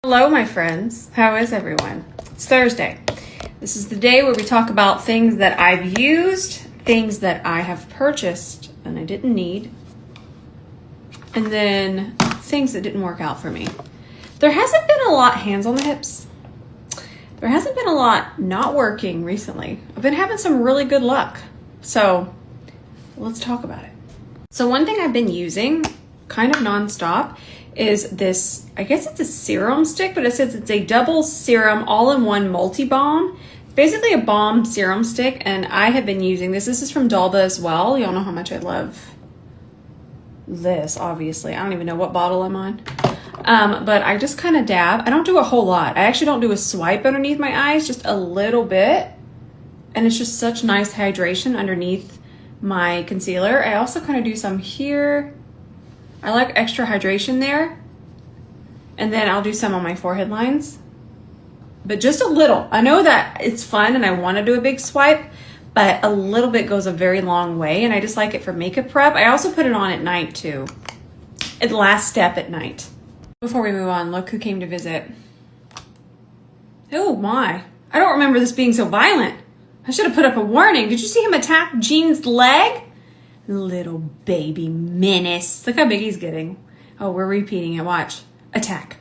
Hello, my friends. How is everyone? It's Thursday. This is the day where we talk about things that I've used, things that I have purchased and I didn't need, and then things that didn't work out for me. There hasn't been a lot hands on the hips. There hasn't been a lot not working recently. I've been having some really good luck. So let's talk about it. So one thing I've been using kind of nonstop is this, I guess it's a serum stick, but it says it's a double serum all-in-one multi-balm. Basically a balm serum stick, and I have been using this. This is from 𝗕𝗘𝗧𝗬 as well. Y'all know how much I love this, obviously. I don't even know what bottle I'm on. But I just kind of dab. I don't do a whole lot. I actually don't do a swipe underneath my eyes, just a little bit. And it's just such nice hydration underneath my concealer. I also kind of do some here. I like extra hydration there. And then I'll do some on my forehead lines. But just a little. I know that it's fun and I want to do a big swipe, but a little bit goes a very long way. And I just like it for makeup prep. I also put it on at night too. At the last step at night. Before we move on, look who came to visit. Oh my. I don't remember this being so violent. I should have put up a warning. Did you see him attack Jean's leg? Little baby menace. Look how big he's getting. Oh, we're repeating it. Watch. Attack.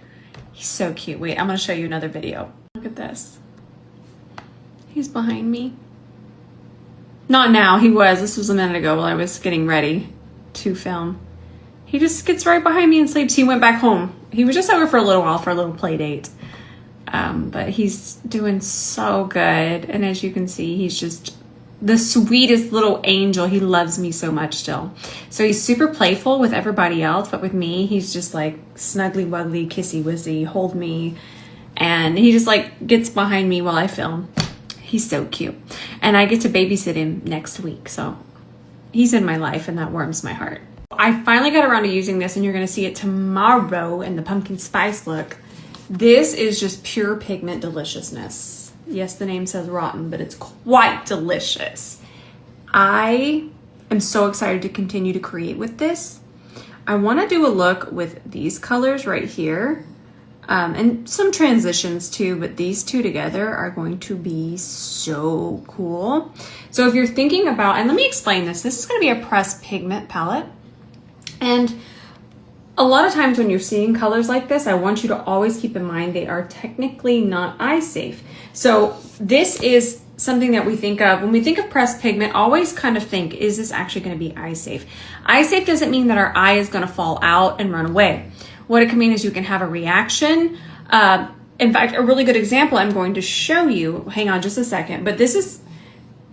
He's so cute. Wait, I'm going to show you another video. Look at this. He's behind me. Not now. He was. This was a minute ago while I was getting ready to film. He just gets right behind me and sleeps. He went back home. He was just over for a little while for a little play date. But he's doing so good. And as you can see, he's just the sweetest little angel. He loves me so much still. So he's super playful with everybody else, but with me, he's just like snuggly wuggly, kissy wizzy, hold me. And he just like gets behind me while I film. He's so cute. And I get to babysit him next week. So he's in my life and that warms my heart. I finally got around to using this and you're going to see it tomorrow in the pumpkin spice look. This is just pure pigment deliciousness. Yes, the name says rotten, but it's quite delicious. I am so excited to continue to create with this. I want to do a look with these colors right here and some transitions too, but these two together are going to be so cool. So if you're thinking about, and let me explain this, this is going to be a pressed pigment palette. And a lot of times when you're seeing colors like this, I want you to always keep in mind they are technically not eye safe. So this is something that we think of when we think of pressed pigment, always kind of think, is this actually going to be eye safe? Eye safe doesn't mean that our eye is going to fall out and run away. What it can mean is you can have a reaction. In fact, a really good example I'm going to show you, hang on just a second, but this is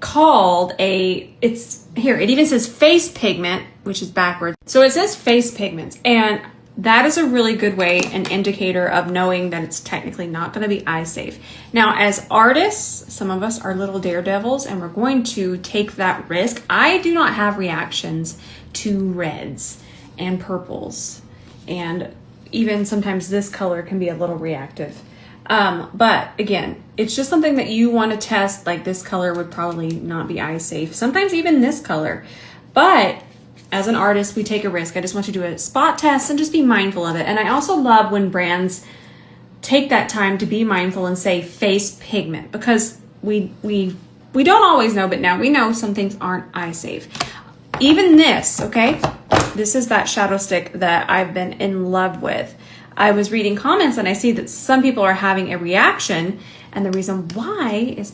called it's here, it even says face pigment, which is backwards. So it says face pigments, and that is a really good way, an indicator of knowing that it's technically not going to be eye safe. Now, as artists, some of us are little daredevils and we're going to take that risk. I do not have reactions to reds and purples, and even sometimes this color can be a little reactive. But again, it's just something that you want to test. Like this color would probably not be eye safe. Sometimes even this color. But as an artist, we take a risk. I just want you to do a spot test and just be mindful of it. And I also love when brands take that time to be mindful and say face pigment, because we don't always know, but now we know some things aren't eye safe. Even this, okay? This is that shadow stick that I've been in love with. I was reading comments and I see that some people are having a reaction, and the reason why is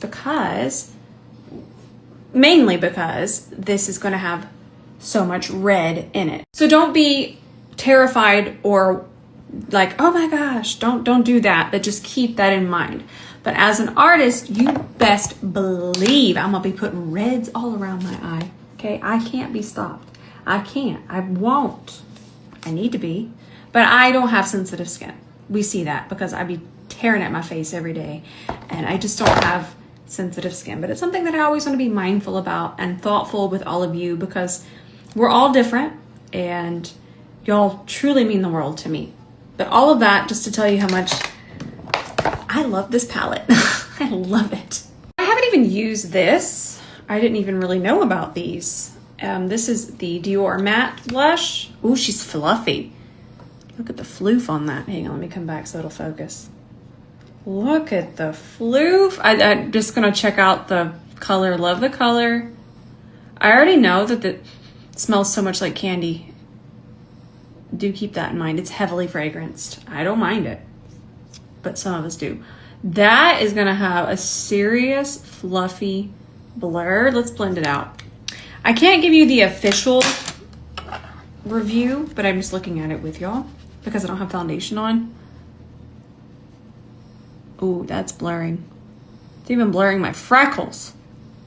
mainly because this is going to have so much red in it. So don't be terrified or like, oh my gosh, don't do that, but just keep that in mind. But as an artist, you best believe I'm gonna be putting reds all around my eye. Okay, I can't be stopped. I can't, I won't. I need to be. But I don't have sensitive skin. We see that because I be tearing at my face every day, and I just don't have sensitive skin. But it's something that I always want to be mindful about and thoughtful with all of you, because we're all different and y'all truly mean the world to me. But all of that just to tell you how much I love this palette. I love it. I haven't even used this. I didn't even really know about these. This is the Dior matte blush. Ooh, she's fluffy. Look at the floof on that. Hang on, let me come back so it'll focus. Look at the floof. I'm just gonna check out the color. Love the color. I already know that it smells so much like candy. Do keep that in mind. It's heavily fragranced. I don't mind it, but some of us do. That is gonna have a serious fluffy blur. Let's blend it out. I can't give you the official review, but I'm just looking at it with y'all because I don't have foundation on. Ooh, that's blurring. It's even blurring my freckles.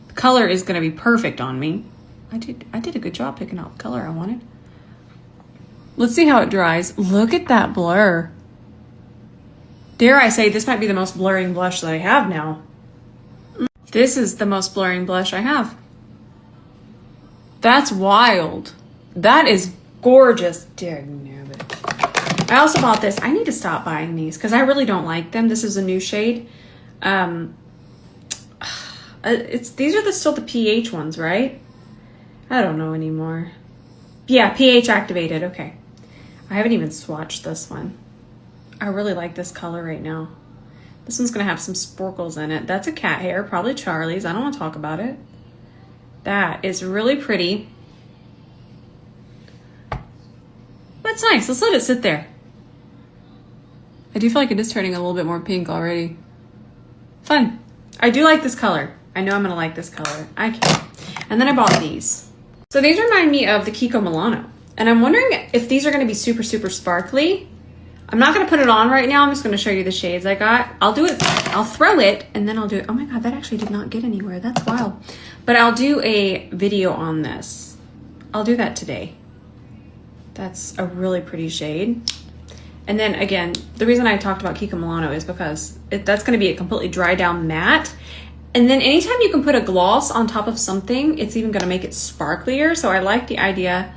The color is gonna be perfect on me. I did a good job picking out the color I wanted. Let's see how it dries. Look at that blur. Dare I say, this might be the most blurring blush that I have now. This is the most blurring blush I have. That's wild. That is gorgeous. I also bought this. I need to stop buying these because I really don't like them. This is a new shade. These are still the pH ones, right? I don't know anymore. Yeah, pH activated. Okay. I haven't even swatched this one. I really like this color right now. This one's gonna have some sparkles in it. That's a cat hair, probably Charlie's. I don't want to talk about it. That is really pretty. That's nice. Let's let it sit there. I do feel like it is turning a little bit more pink already. Fun. I do like this color. I know I'm gonna like this color. I can. And then I bought these. So these remind me of the Kiko Milano. And I'm wondering if these are gonna be super, super sparkly. I'm not gonna put it on right now. I'm just gonna show you the shades I got. I'll do it, I'll throw it, and then I'll do it. Oh my God, that actually did not get anywhere. That's wild. But I'll do a video on this. I'll do that today. That's a really pretty shade. And then again, the reason I talked about Kiko Milano is because that's gonna be a completely dry down matte. And then anytime you can put a gloss on top of something, it's even gonna make it sparklier. So I like the idea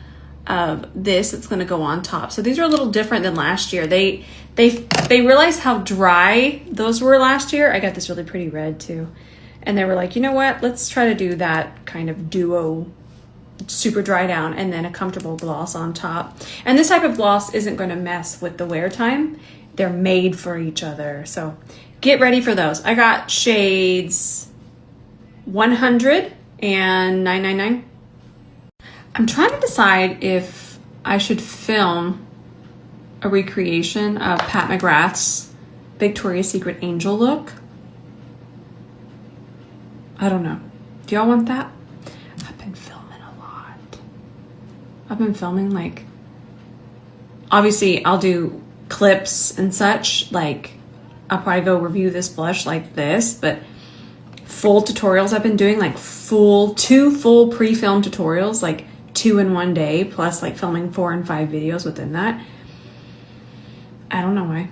of this. It's gonna go on top. So these are a little different than last year. They realized how dry those were last year. I got this really pretty red too. And they were like, you know what? Let's try to do that kind of duo, super dry down and then a comfortable gloss on top. And this type of gloss isn't gonna mess with the wear time. They're made for each other. So get ready for those. I got shades 100 and 999. I'm trying to decide if I should film a recreation of Pat McGrath's Victoria's Secret Angel look. I don't know. Do y'all want that? I've been filming a lot. I've been filming like, obviously I'll do clips and such, like I'll probably go review this blush like this, but full tutorials I've been doing, like two full pre-filmed tutorials, like 2 in one day, plus like filming 4 and 5 videos within that. I don't know why.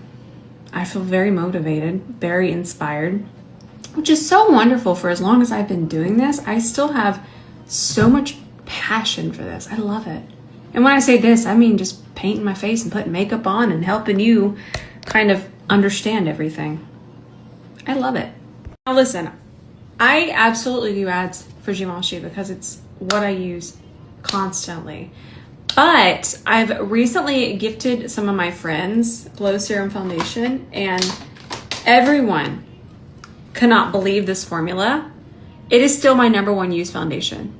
I feel very motivated, very inspired, which is so wonderful. For as long as I've been doing this, I still have so much passion for this. I love it. And when I say this, I mean just painting my face and putting makeup on and helping you kind of understand everything. I love it. Now listen, I absolutely do ads for Givenchy because it's what I use constantly. But I've recently gifted some of my friends Glow Serum Foundation, and everyone cannot believe this formula. It is still my #1 used foundation.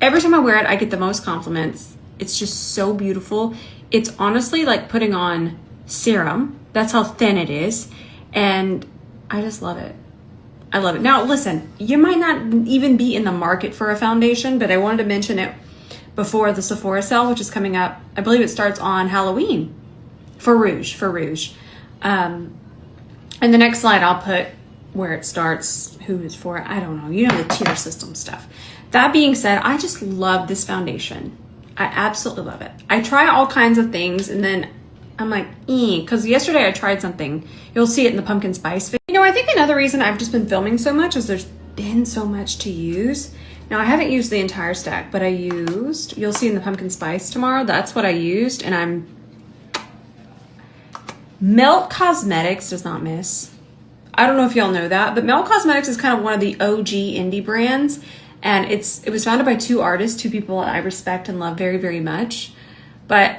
Every time I wear it, I get the most compliments. It's just so beautiful. It's honestly like putting on serum. That's how thin it is. And I just love it. I love it. Now, listen, you might not even be in the market for a foundation, but I wanted to mention it before the Sephora sale, which is coming up. I believe it starts on Halloween for Rouge. And the next slide, I'll put where it starts, who it's for. I don't know. You know, the tier system stuff. That being said, I just love this foundation. I absolutely love it. I try all kinds of things, and then I'm like, because yesterday I tried something. You'll see it in the pumpkin spice video. You know, I think another reason I've just been filming so much is there's been so much to use. Now, I haven't used the entire stack, but you'll see in the pumpkin spice tomorrow, that's what I used, and Melt Cosmetics does not miss. I don't know if y'all know that, but Melt Cosmetics is kind of one of the OG indie brands, and it was founded by 2 artists, 2 people I respect and love very, very much. But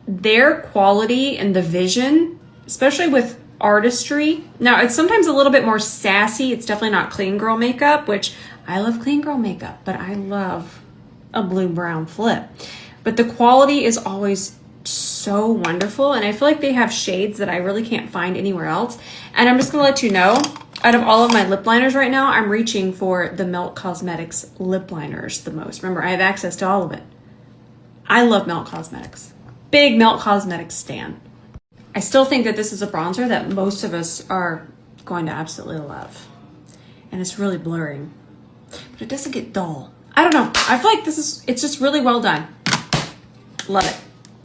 their quality and the vision, especially with artistry. Now, it's sometimes a little bit more sassy. It's definitely not clean girl makeup, which I love clean girl makeup, but I love a blue-brown flip. But the quality is always so wonderful, and I feel like they have shades that I really can't find anywhere else. And I'm just gonna let you know, out of all of my lip liners right now, I'm reaching for the Melt Cosmetics lip liners the most. Remember, I have access to all of it. I love Melt Cosmetics. Big Melt Cosmetics stan. I still think that this is a bronzer that most of us are going to absolutely love. And it's really blurring, but it doesn't get dull. I don't know. I feel like it's just really well done. Love it.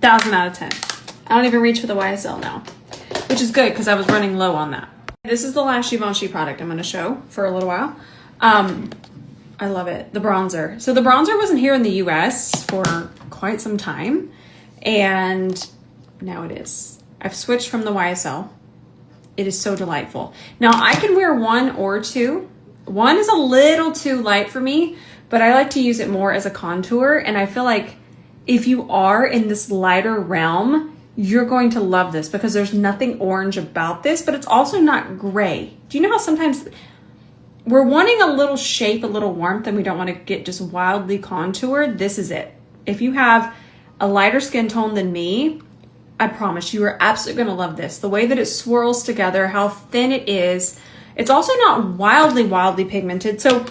1,000 out of 10. I don't even reach for the YSL now, which is good because I was running low on that. This is the last Givenchy product I'm going to show for a little while. I love it. The bronzer. So the bronzer wasn't here in the US for quite some time, and now it is. I've switched from the YSL. It is so delightful. Now I can wear one or two. One is a little too light for me, but I like to use it more as a contour, and I feel like if you are in this lighter realm, you're going to love this because there's nothing orange about this, but it's also not gray. Do you know how sometimes we're wanting a little shape, a little warmth, and we don't want to get just wildly contoured? This is it. If you have a lighter skin tone than me, I promise you are absolutely going to love this. The way that it swirls together, how thin it is. It's also not wildly pigmented. So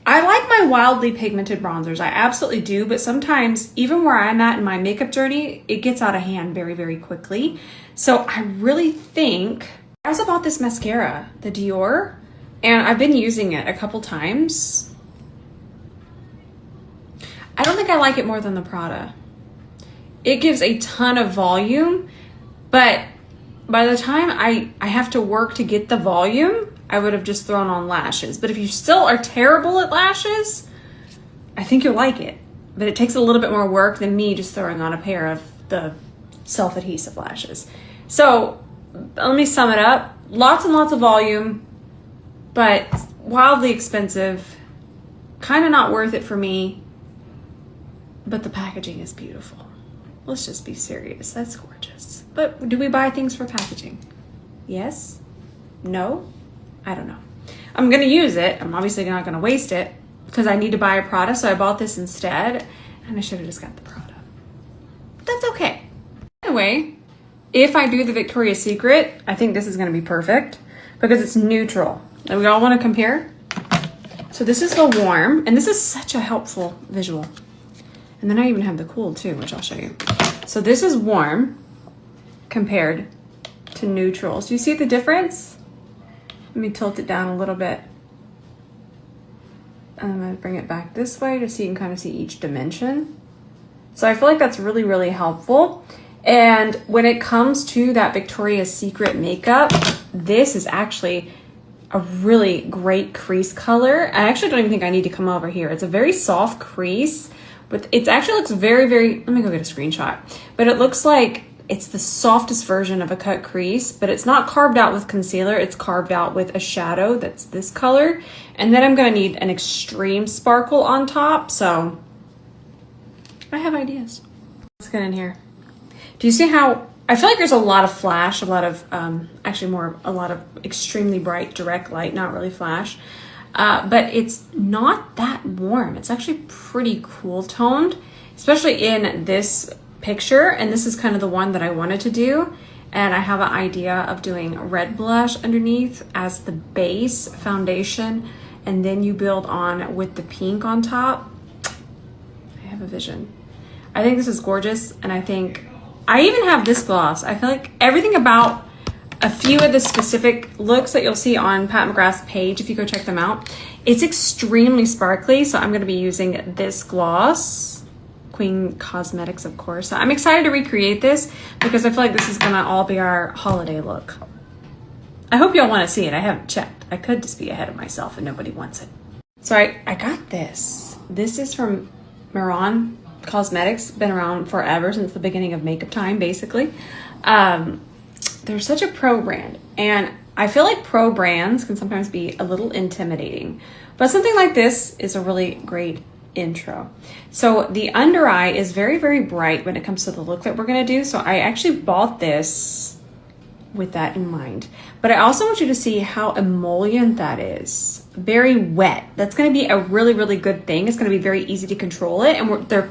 I like my wildly pigmented bronzers. I absolutely do, but sometimes even where I'm at in my makeup journey, it gets out of hand very quickly. So I really think, I also bought this mascara, the Dior, and I've been using it a couple times. I don't think I like it more than the Prada. It gives a ton of volume, but by the time I have to work to get the volume, I would have just thrown on lashes. But if you still are terrible at lashes, I think you'll like it. But it takes a little bit more work than me just throwing on a pair of the self-adhesive lashes. So let me sum it up. Lots and lots of volume, but wildly expensive. Kind of not worth it for me, but the packaging is beautiful. Let's just be serious. That's gorgeous. But do we buy things for packaging? Yes? No? I don't know. I'm going to use it. I'm obviously not going to waste it because I need to buy a Prada, so I bought this instead, and I should have just got the Prada. But that's okay. Anyway, if I do the Victoria's Secret, I think this is going to be perfect because it's neutral. And we all want to compare. So this is the warm, and this is such a helpful visual. And then I even have the cool too, which I'll show you. So this is warm compared to neutrals. Do you see the difference? Let me tilt it down a little bit. And I'm going to bring it back this way just so you can kind of see each dimension. So I feel like that's really helpful. And when it comes to that Victoria's Secret makeup, this is actually a really great crease color. I actually don't even think I need to come over here. It's a very soft crease, but it actually looks very, let me go get a screenshot. But it looks like it's the softest version of a cut crease, but it's not carved out with concealer. It's carved out with a shadow that's this color. And then I'm gonna need an extreme sparkle on top. So I have ideas. Let's get in here. Do you see how, I feel like there's a lot of flash, a lot of extremely bright direct light, not really flash. But it's not that warm. It's actually pretty cool toned, especially in this picture. And this is kind of the one that I wanted to do. And I have an idea of doing red blush underneath as the base foundation. And then you build on with the pink on top. I have a vision. I think this is gorgeous. And I think I even have this gloss. I feel like everything about a few of the specific looks that you'll see on Pat McGrath's page, if you go check them out, it's extremely sparkly. So I'm going to be using this gloss, Queen Cosmetics, of course. So I'm excited to recreate this because I feel like this is going to all be our holiday look. I hope y'all want to see it. I haven't checked. I could just be ahead of myself and nobody wants it. So I got this. This is from Miron Cosmetics. Been around forever, since the beginning of makeup time, basically. They're such a pro brand, and I feel like pro brands can sometimes be a little intimidating, but something like this is a really great intro. So the under eye is very, very bright when it comes to the look that we're gonna do. So I actually bought this with that in mind. But I also want you to see how emollient that is. Very wet. That's gonna be a really, really good thing. It's gonna be very easy to control it, and they're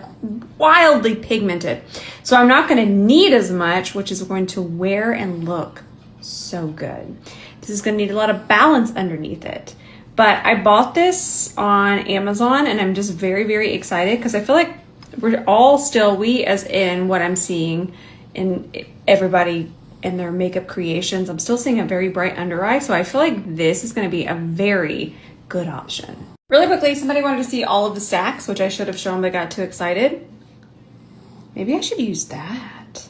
wildly pigmented. So I'm not gonna need as much, which is going to wear and look so good. This is gonna need a lot of balance underneath it. But I bought this on Amazon, and I'm just very, very excited because I feel like we're all still, we as in what I'm seeing in everybody in their makeup creations, I'm still seeing a very bright under eye. So I feel like this is going to be a very good option. Really quickly, somebody wanted to see all of the stacks, which I should have shown, but got too excited. Maybe I should use that.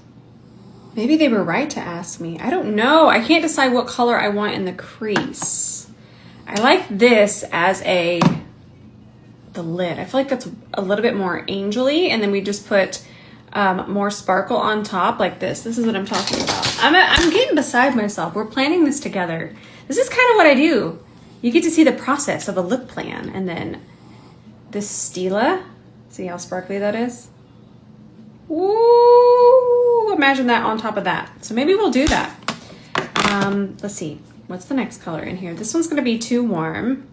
Maybe they were right to ask me. I don't know. I can't decide what color I want in the crease. I like this as the lid. I feel like that's a little bit more angel-y, and then we just put more sparkle on top like this. This is what I'm talking about. I'm getting beside myself. We're planning this together. This is kind of what I do. You get to see the process of a look plan, and then this 𝗕𝗘𝗧𝗬. See how sparkly that is? Ooh, imagine that on top of that. So maybe we'll do that. Let's see. What's the next color in here? This one's gonna be too warm.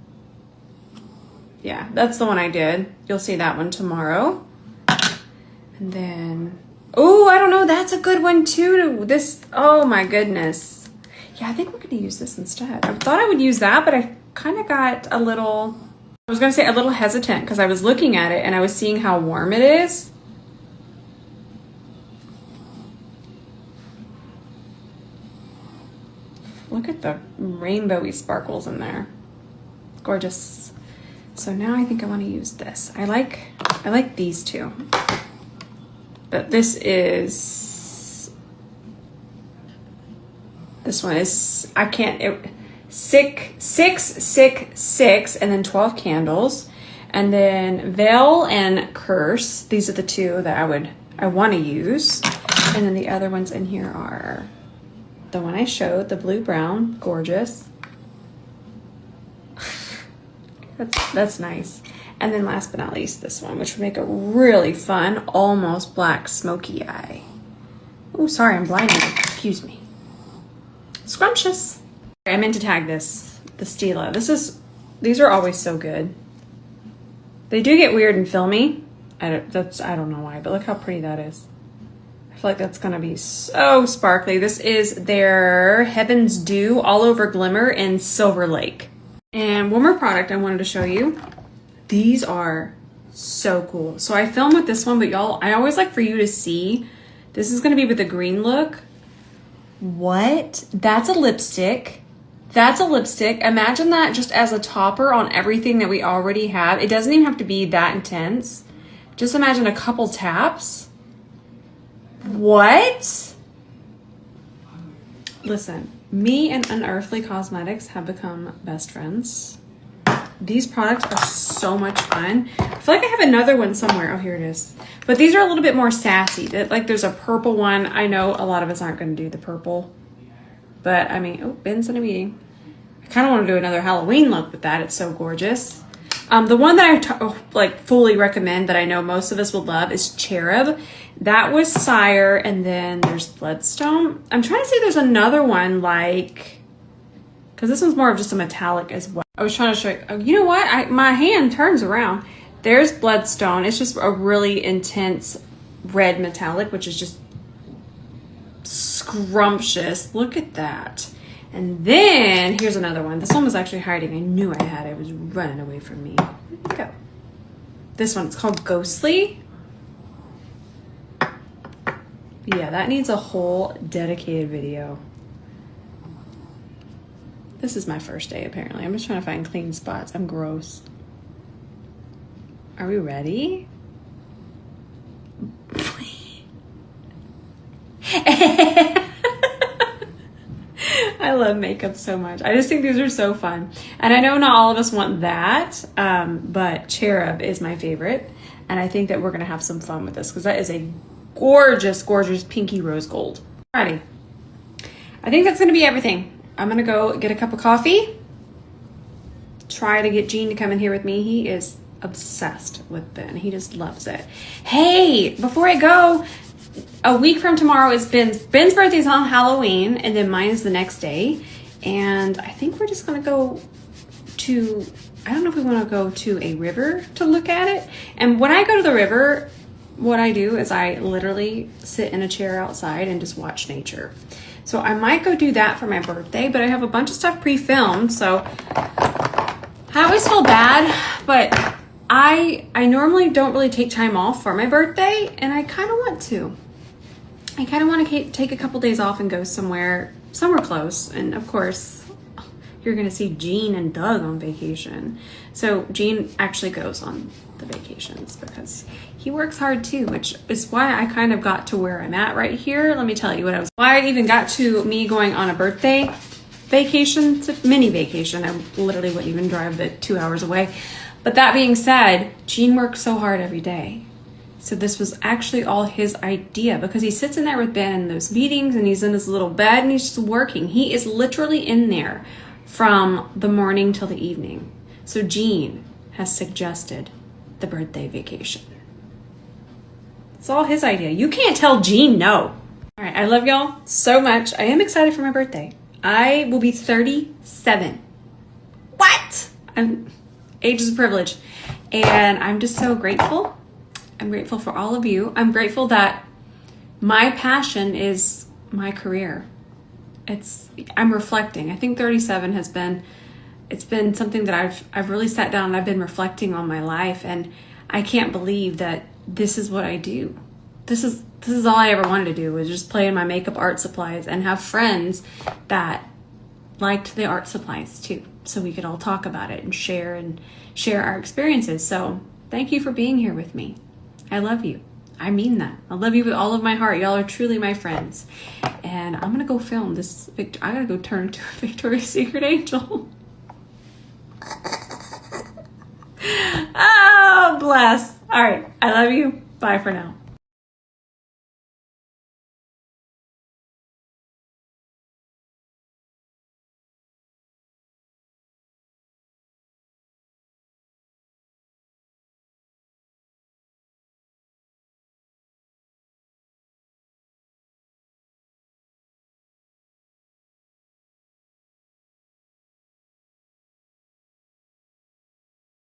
Yeah, that's the one I did. You'll see that one tomorrow. And then, oh, I don't know, that's a good one too. This, oh my goodness. Yeah, I think we're gonna use this instead. I thought I would use that, but I kind of got a little, I was gonna say a little hesitant because I was looking at it and I was seeing how warm it is. Look at the rainbowy sparkles in there. Gorgeous. So now I think I want to use this. I like these two. But this one is, I can't, 6, and then 12 candles. And then Veil and Curse. These are the two that I want to use. And then the other ones in here are the one I showed, the blue brown, gorgeous. that's nice. And then last but not least, this one, which would make a really fun, almost black smoky eye. Oh, sorry, I'm blinded. Excuse me. Scrumptious. I meant to tag this, the 𝗕𝗘𝗧𝗬. These are always so good. They do get weird and filmy. I don't know why, but look how pretty that is. I feel like that's gonna be so sparkly. This is their Heaven's Dew All Over Glimmer in Silver Lake. And one more product I wanted to show you. These are so cool. So I filmed with this one, but y'all, I always like for you to see. This is gonna be with the green look. What? That's a lipstick. That's a lipstick. Imagine that just as a topper on everything that we already have. It doesn't even have to be that intense. Just imagine a couple taps. What? Listen, me and Unearthly Cosmetics have become best friends. These products are so much fun. I feel like I have another one somewhere. Oh, here it is. But these are a little bit more sassy. Like there's a purple one. I know a lot of us aren't going to do the purple. But I mean, oh, Ben's in a meeting. I kind of want to do another Halloween look with that. It's so gorgeous. The one that I fully recommend that I know most of us will love is Cherub. That was Sire, and then there's Bloodstone. I'm trying to see if there's another one because this one's more of just a metallic as well. I was trying to show you. Oh, you know what? My hand turns around. There's Bloodstone. It's just a really intense red metallic, which is just scrumptious. Look at that. And then here's another one. This one was actually hiding. I knew I had it. It was running away from me. Where'd it go? This one's called Ghostly. Yeah, that needs a whole dedicated video. This is my first day, apparently. I'm just trying to find clean spots. I'm gross. Are we ready? I love makeup so much. I just think these are so fun. And I know not all of us want that, but Cherub is my favorite. And I think that we're gonna have some fun with this because that is a gorgeous, gorgeous pinky rose gold. Alrighty. I think that's gonna be everything. I'm gonna go get a cup of coffee. Try to get Gene to come in here with me. He is obsessed with Ben. He just loves it. Hey, before I go, a week from tomorrow is Ben's birthday is on Halloween, and then mine is the next day. And I think we're just gonna go to, I don't know if we want to go to a river to look at it. And when I go to the river, what I do is I literally sit in a chair outside and just watch nature. So I might go do that for my birthday, but I have a bunch of stuff pre-filmed, so I always feel bad, but I normally don't really take time off for my birthday, and I kind of want to. I kind of want to take a couple days off and go somewhere close. And of course, you're going to see Gene and Doug on vacation. So Gene actually goes on the vacations because he works hard too, which is why I kind of got to where I'm at right here. Let me tell you why I even got to me going on a birthday vacation, it's a mini vacation. I literally wouldn't even drive the 2 hours away. But that being said, Gene works so hard every day. So this was actually all his idea, because he sits in there with Ben in those meetings, and he's in his little bed and he's just working. He is literally in there from the morning till the evening. So Gene has suggested the birthday vacation. It's all his idea. You can't tell Gene no. All right, I love y'all so much. I am excited for my birthday. I will be 37. What? Age is a privilege. And I'm just so grateful. I'm grateful for all of you. I'm grateful that my passion is my career. I'm reflecting. I think 37 it's been something that I've really sat down and I've been reflecting on my life, and I can't believe that this is what I do. This is all I ever wanted to do, was just play in my makeup art supplies and have friends that liked the art supplies too, so we could all talk about it and share our experiences. So thank you for being here with me. I love you. I mean that. I love you with all of my heart. Y'all are truly my friends. And I'm gonna go film this. I gotta go turn into a Victoria's Secret angel. Oh, bless. All right. I love you. Bye for now.